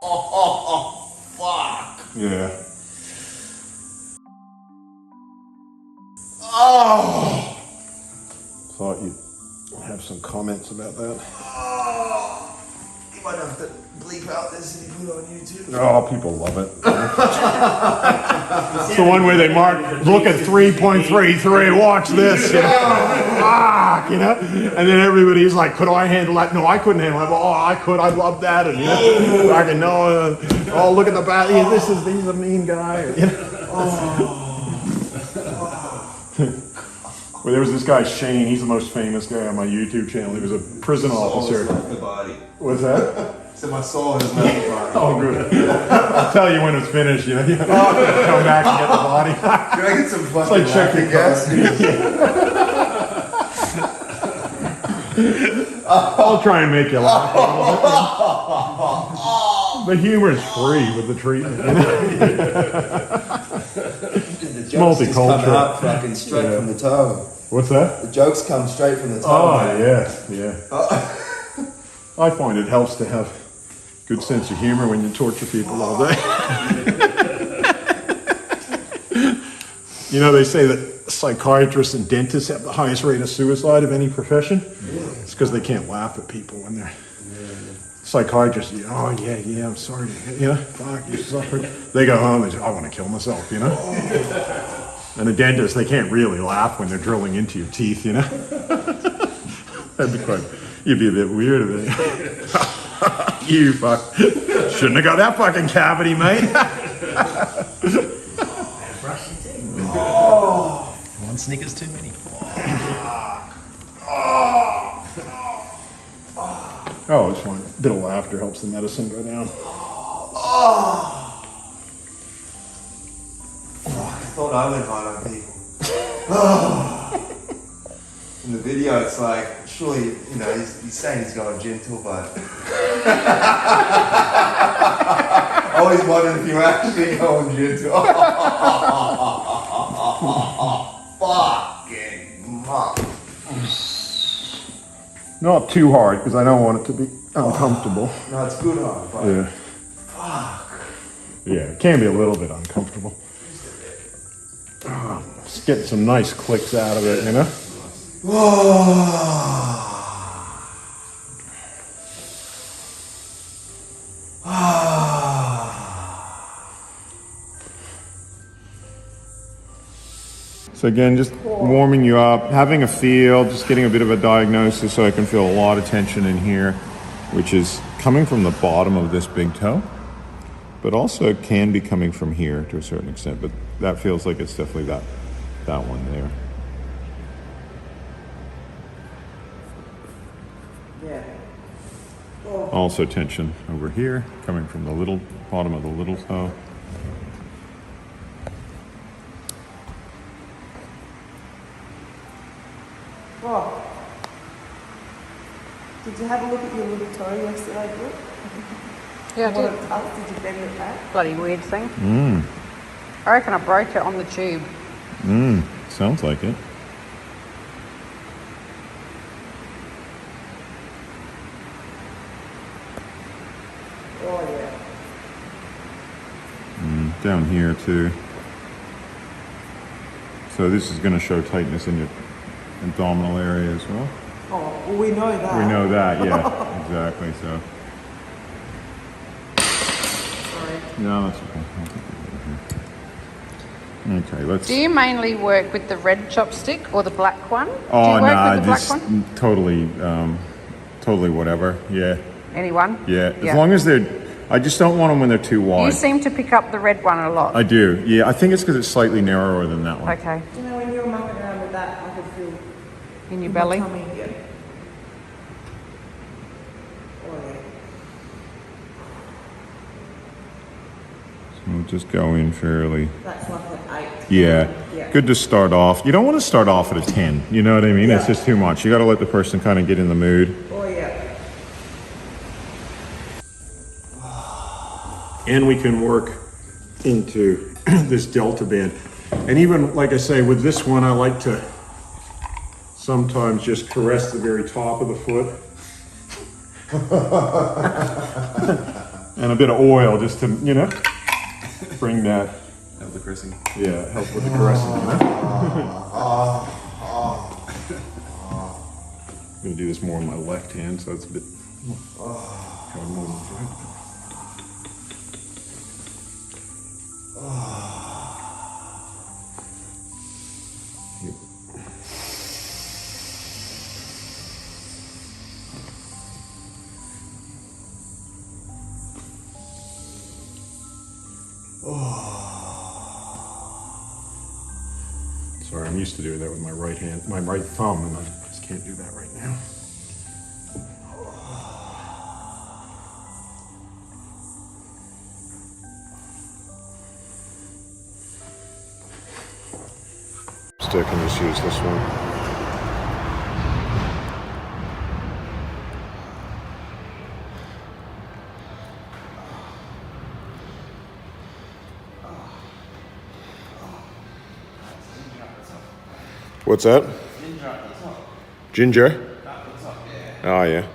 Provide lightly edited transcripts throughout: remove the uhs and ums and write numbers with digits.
Oh, fuck. Yeah. Oh. Thought you'd have some comments about that. Oh. You might have to bleep out this and put it on YouTube. Oh, people love it. It's the one where they mark, look at 3.33, watch this, you know? You know? And then everybody's like, could I handle that? No, I couldn't handle that. Oh, I could, I love that. And you know, I can know, oh, look at the back, he's a mean guy. You know? Well, there was this guy, Shane, he's the most famous guy on my YouTube channel. He was a prison officer. The body. What's that? So my soul has left the body. Oh, good. I'll tell you when it's finished, you know. Come back and get the body. Can I get some fucking like checking gas? I'll try and make you laugh. The humor's free with the treatment. You know? The jokes just come Multicultural. out fucking straight from the toe. What's that? The jokes come straight from the toe. Oh, man. yeah. I find it helps to have good sense of humor when you torture people all day. You know, they say that psychiatrists and dentists have the highest rate of suicide of any profession. It's because they can't laugh at people when they're psychiatrists. Oh, yeah, I'm sorry. You know, fuck, you suffered. They go home and say, I want to kill myself, you know? And the dentist, they can't really laugh when they're drilling into your teeth, you know? That'd be quite, you'd be a bit weird of it. You fuck. Shouldn't have got that fucking cavity, mate. One Snickers too many. Oh, it's fine. A bit of laughter helps the medicine go down. I thought I went hard on people. In the video, it's like, surely, you know, he's saying he's going gentle, but I always wondered if you were actually going gentle. Fucking muck. Not too hard, because I don't want it to be uncomfortable. No, it's good hard, but Yeah. fuck. Yeah, it can be a little bit uncomfortable. Just getting some nice clicks out of it, you know? So again, just warming you up, having a feel, just getting a bit of a diagnosis so I can feel a lot of tension in here, which is coming from the bottom of this big toe, but also can be coming from here to a certain extent, but that feels like it's definitely that one there. Yeah. Also tension over here, coming from the little bottom of the little toe. Oh. Did you have a look at your little toe yesterday, Brooke? Yeah, I What did. it does? Did you bend it back? Bloody weird thing. I reckon I broke it on the tube. Sounds like it. Oh, yeah. Down here too. So this is going to show tightness in your abdominal area as well. Oh, well, we know that. We know that, yeah, exactly. So Sorry. no, that's okay. Okay, let's. Do you mainly work with the red chopstick or the black one? Do Oh you work no, with the black just one? totally whatever. Yeah, Anyone? yeah. As long as they're, I just don't want them when they're too You wide. seem to pick up the red one a lot. I do. Yeah, I think it's because it's slightly narrower than that one. Okay. You know, when you were mucking around with that, I could feel In your my belly? tummy. Yeah. Oh, yeah. So we'll just go in fairly. That's like an 8. Yeah. Yeah. Good to start off. You don't want to start off at a 10. You know what I mean? Yeah. It's just too much. You got to let the person kind of get in the mood. Oh, yeah. And we can work into this delta band. And even, like I say, with this one, I like to sometimes just caress the very top of the foot. And a bit of oil just to, you know, bring that, Help the caressing. yeah, help with the caressing, you know? I'm gonna do this more on my left hand, so it's a bit kind of more right. Yep. Sorry, I'm used to doing that with my right hand, my right thumb, and I just can't do that right now. Stick and just use this one. What's that? Ginger? Oh, yeah.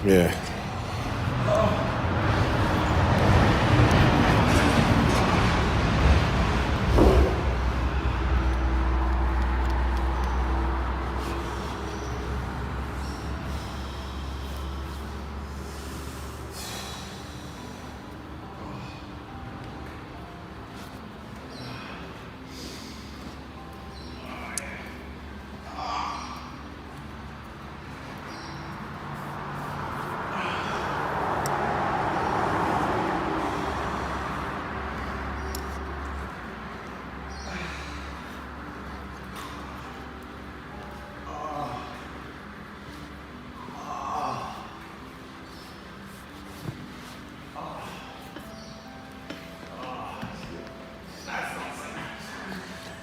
Yeah.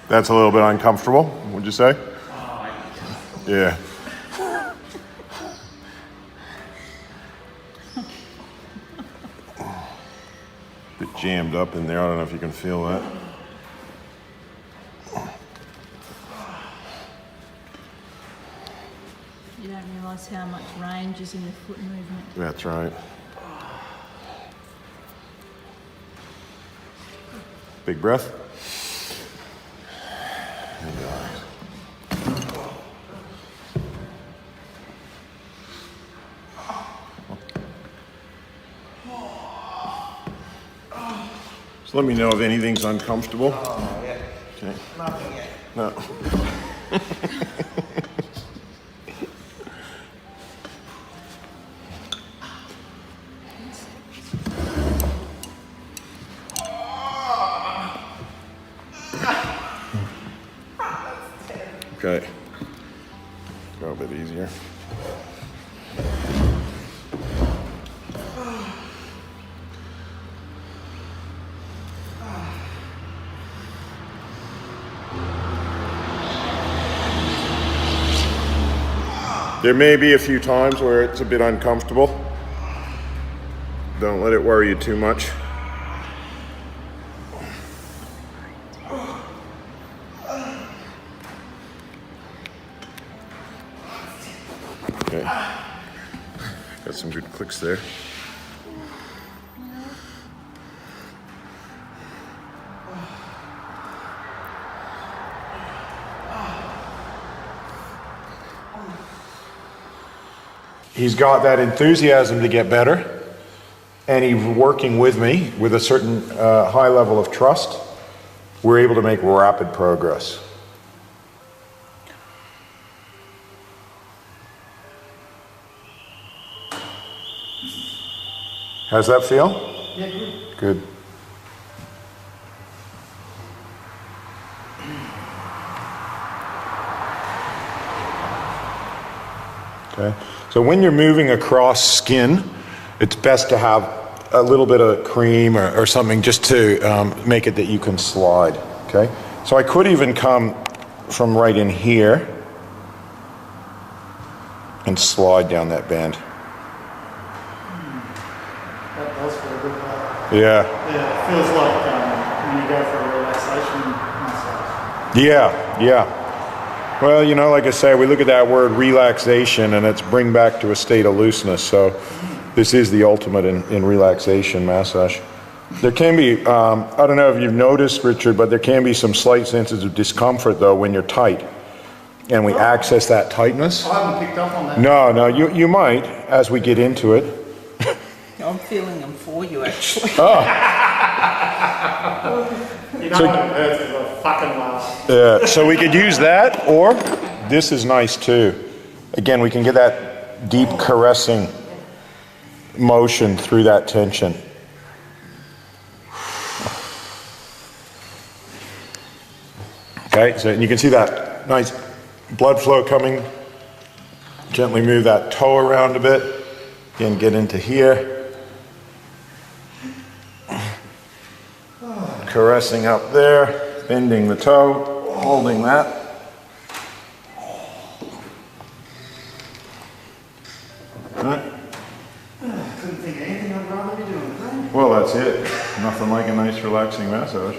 That's a little bit uncomfortable, would you say? Yeah. Bit jammed up in there. I don't know if you can feel that. You don't realise how much range is in the foot movement. That's right. Big breath. So let me know if anything's uncomfortable. Oh, yeah. Okay. Nothing yet. No. Okay. Go a bit easier. There may be a few times where it's a bit uncomfortable. Don't let it worry you too much. Okay. Got some good clicks there. He's got that enthusiasm to get better, and he's working with me with a certain high level of trust. We're able to make rapid progress. How's that feel? Yeah, good. Good. Okay. So when you're moving across skin, it's best to have a little bit of cream or something just to make it that you can slide. Okay. So I could even come from right in here and slide down that band. That does feel good. Yeah. Yeah, it feels like when you go for a relaxation massage. Yeah. Well, you know, like I say, we look at that word relaxation and it's bring back to a state of looseness. So this is the ultimate in relaxation massage. There can be, I don't know if you've noticed, Richard, but there can be some slight senses of discomfort though when you're tight and we access that tightness. I haven't picked up on that. No, you might as we get into it. I'm feeling them for you, actually. You know what it hurts is a fucking laugh. Yeah, so we could use that, or this is nice too. Again, we can get that deep caressing motion through that tension. Okay, so you can see that nice blood flow coming. Gently move that toe around a bit. Again, get into here. Caressing up there, bending the toe, holding that. Couldn't think of anything I'd rather be doing. Well, that's it. Nothing like a nice relaxing massage.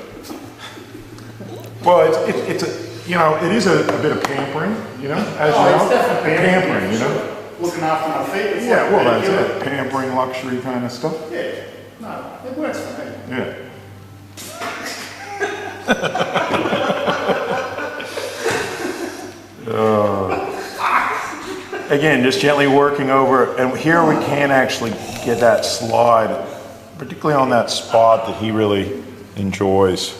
Well, it's a, you know, it is a bit of pampering, you know, as you know. It's definitely pampering, you know. Looking after my feet. It's Yeah, like well, that's pedicure. it. Pampering, luxury kind of stuff. Yeah, no, it works for me. Yeah. Again, just gently working over, and here we can actually get that slide, particularly on that spot that he really enjoys.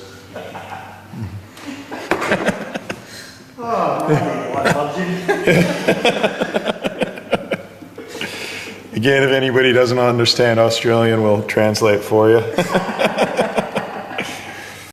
Again, if anybody doesn't understand Australian, we'll translate for you.